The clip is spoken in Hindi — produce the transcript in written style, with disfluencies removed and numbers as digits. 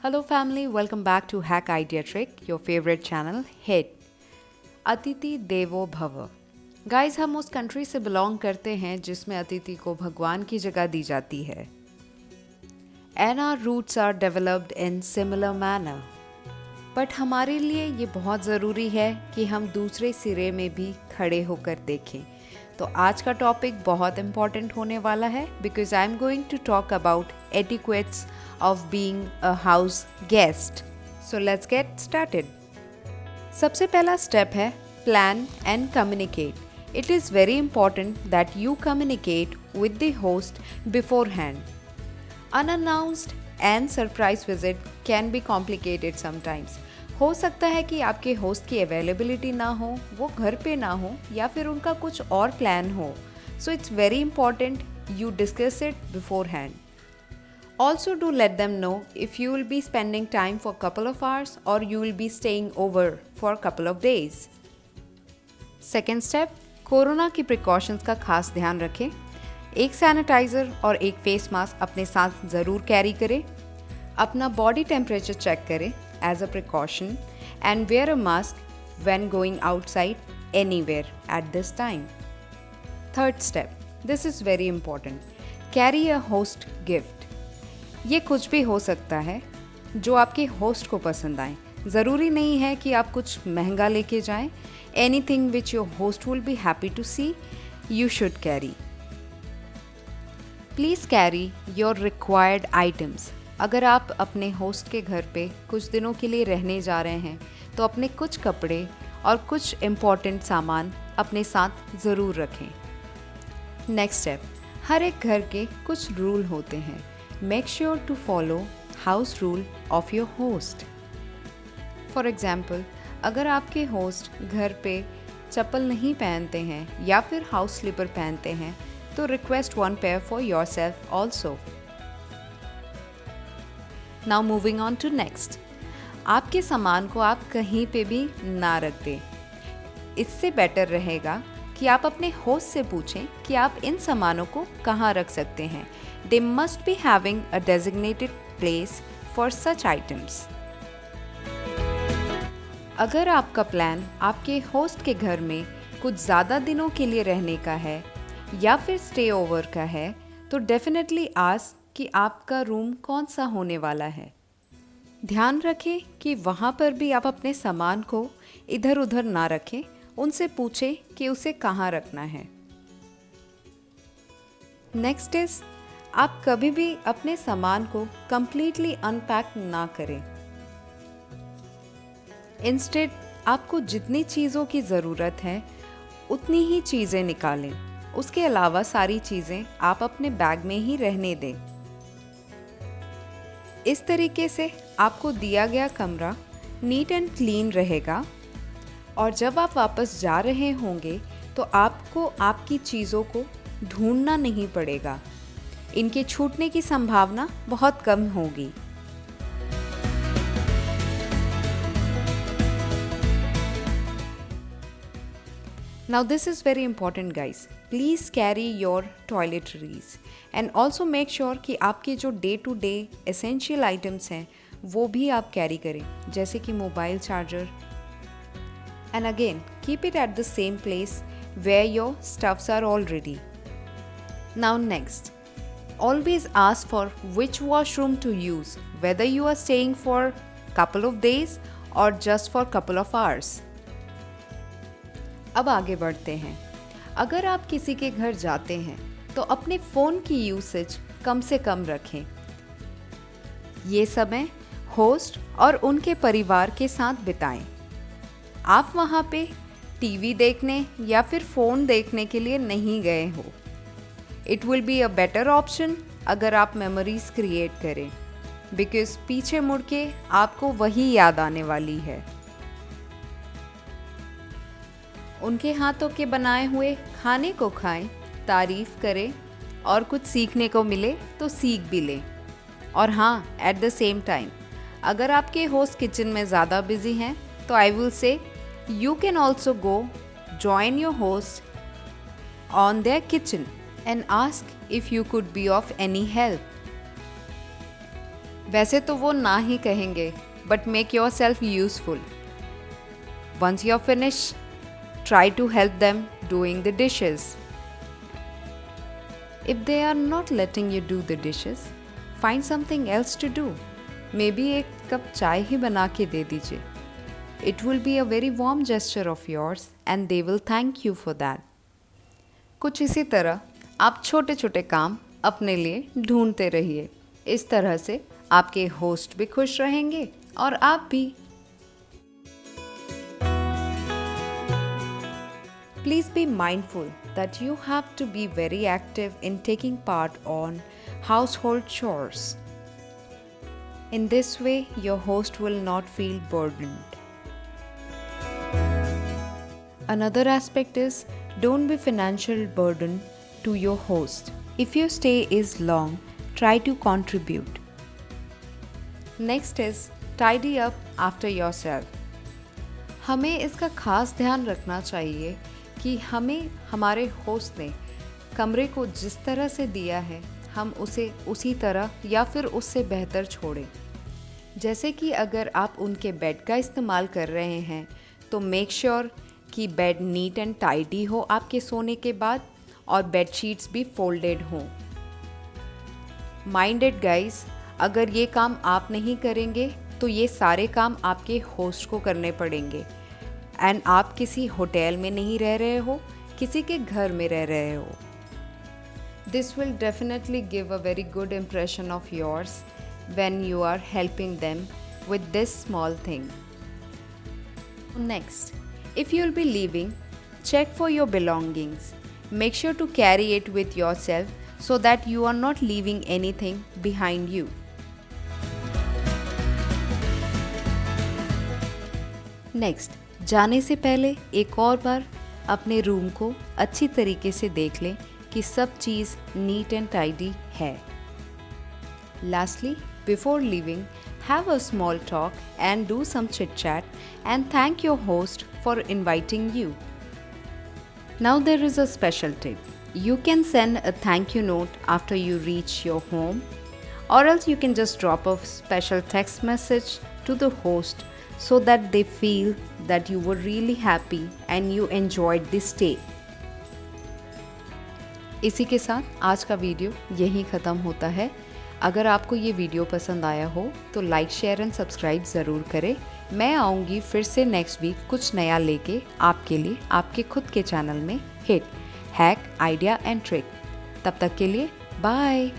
Hello, family. Welcome back to HACKIDEATRIck, your favorite channel. Hit अतिथि देवो भव. गाइस, हम उस कंट्री से बिलोंग करते हैं जिसमें अतिथि को भगवान की जगह दी जाती है. And our roots are developed in similar manner. But हमारे लिए ये बहुत ज़रूरी है कि हम दूसरे सिरे में भी खड़े होकर देखें. तो आज का टॉपिक बहुत इम्पॉर्टेंट होने वाला है because I am going to talk about etiquettes of being a house guest. So let's get started. सबसे पहला स्टेप है plan and communicate. It is very important that you communicate with the host beforehand. Unannounced and surprise visit can be complicated sometimes. हो सकता है कि आपके होस्ट की अवेलेबिलिटी ना हो, वो घर पे ना हो या फिर उनका कुछ और प्लान हो. So it's very important you discuss it beforehand. Also do let them know if you will be spending time for a couple of hours or you will be staying over for a couple of days. Second step, corona की प्रिकॉशंस का खास ध्यान रखें. एक सैनिटाइज़र और एक फेस मास्क अपने साथ ज़रूर कैरी करें. अपना बॉडी टेम्परेचर चेक करें as a precaution and wear a mask when going outside anywhere at this time. Third step, this is very important. Carry a host gift. ये कुछ भी हो सकता है जो आपके होस्ट को पसंद आए. ज़रूरी नहीं है कि आप कुछ महंगा लेके जाएं. Anything which your host will be happy to see, you should carry. Please carry your required items. अगर आप अपने होस्ट के घर पे कुछ दिनों के लिए रहने जा रहे हैं तो अपने कुछ कपड़े और कुछ इम्पॉर्टेंट सामान अपने साथ ज़रूर रखें. नेक्स्ट स्टेप, हर एक घर के कुछ रूल होते हैं. Make sure to follow house rule of your host. For example, अगर आपके होस्ट घर पे चप्पल नहीं पहनते हैं या फिर हाउस स्लीपर पहनते हैं तो request one pair for yourself also. Now moving on to next. आपके सामान को आप कहीं पे भी ना रख दें. इससे बेटर रहेगा कि आप अपने होस्ट से पूछें कि आप इन सामानों को कहाँ रख सकते हैं. They must be having a designated place for such items. अगर आपका प्लान आपके होस्ट के घर में कुछ ज़्यादा दिनों के लिए रहने का है या फिर स्टे ओवर का है तो डेफिनेटली आस्क कि आपका रूम कौन सा होने वाला है. ध्यान रखें कि वहाँ पर भी आप अपने सामान को इधर उधर ना रखें. उनसे पूछें कि उसे कहाँ रखना है. नेक्स्ट इज, आप कभी भी अपने सामान को कंप्लीटली अनपैक ना करें. इंस्टेड आपको जितनी चीज़ों की ज़रूरत है उतनी ही चीज़ें निकालें. उसके अलावा सारी चीज़ें आप अपने बैग में ही रहने दें. इस तरीके से आपको दिया गया कमरा नीट एंड क्लीन रहेगा और जब आप वापस जा रहे होंगे तो आपको आपकी चीज़ों को ढूंढना नहीं पड़ेगा. इनके छूटने की संभावना बहुत कम होगी. Now this is very important guys. Please carry your toiletries and also make sure कि आपके जो day to day essential items हैं वो भी आप कैरी करें, जैसे कि mobile charger. And again, keep it at the same place where your stuffs are already. Now next, always ask for which washroom to use, whether you are staying for couple of days or just for couple of hours. अब आगे बढ़ते हैं. अगर आप किसी के घर जाते हैं तो अपने फ़ोन की यूसेज कम से कम रखें. ये समय होस्ट और उनके परिवार के साथ बिताएं. आप वहाँ पे टीवी देखने या फिर फ़ोन देखने के लिए नहीं गए हो. It will be a better option अगर आप मेमोरीज क्रिएट करें बिकॉज पीछे मुड़ के आपको वही याद आने वाली है. उनके हाथों के बनाए हुए खाने को खाएं, तारीफ़ करें और कुछ सीखने को मिले तो सीख भी लें. और हाँ, एट द सेम टाइम अगर आपके होस्ट किचन में ज़्यादा बिजी हैं तो I will say you can also go join your host on their kitchen and ask if you could be of any help. वैसे तो वो ना ही कहेंगे, but make your self useful. Once you're finished, try to help them doing the dishes. If they are not letting you do the dishes, find something else to do. Maybe एक कप चाय ही बना के दे दीजिए. It will be a very warm gesture of yours and they will thank you for that. कुछ इसी तरह आप छोटे छोटे काम अपने लिए ढूंढते रहिए. इस तरह से आपके होस्ट भी खुश रहेंगे और आप भी. Please be mindful that you have to be very active in taking part on household chores. In this way, your host will not feel burdened. Another aspect is don't be financial burden to your host. If your stay is long, try to contribute. Next is tidy up after yourself. हमें इसका खास ध्यान रखना चाहिए कि हमें हमारे होस्ट ने कमरे को जिस तरह से दिया है हम उसे उसी तरह या फिर उससे बेहतर छोड़ें. जैसे कि अगर आप उनके बेड का इस्तेमाल कर रहे हैं तो मेक श्योर कि बेड नीट एंड टाइडी हो आपके सोने के बाद और बेडशीट्स भी फोल्डेड हों. माइंड इट गाइस, अगर ये काम आप नहीं करेंगे तो ये सारे काम आपके होस्ट को करने पड़ेंगे. एंड आप किसी होटल में नहीं रह रहे हो, किसी के घर में रह रहे हो. This will definitely give a very good impression of yours when you are helping them with this small thing. Next, if you will be leaving, check for your belongings. Make sure to carry it with yourself so that you are not leaving anything behind you. Next, जाने से पहले एक और बार अपने रूम को अच्छी तरीके से देख लें कि सब चीज़ नीट एंड टाइडी है. Lastly, before leaving, have a small talk and do some chit-chat and thank your host for inviting you. Now there is a special tip. You can send a thank you note after you reach your home, or else you can just drop a special text message to the host so that they feel that you were really happy and you enjoyed this stay. इसी के साथ आज का वीडियो यहीं ख़त्म होता है. अगर आपको ये वीडियो पसंद आया हो तो लाइक, शेयर एंड सब्सक्राइब ज़रूर करें. मैं आऊँगी फिर से नेक्स्ट वीक कुछ नया लेके आपके लिए आपके खुद के चैनल में hit hack idea and trick. तब तक के लिए बाय.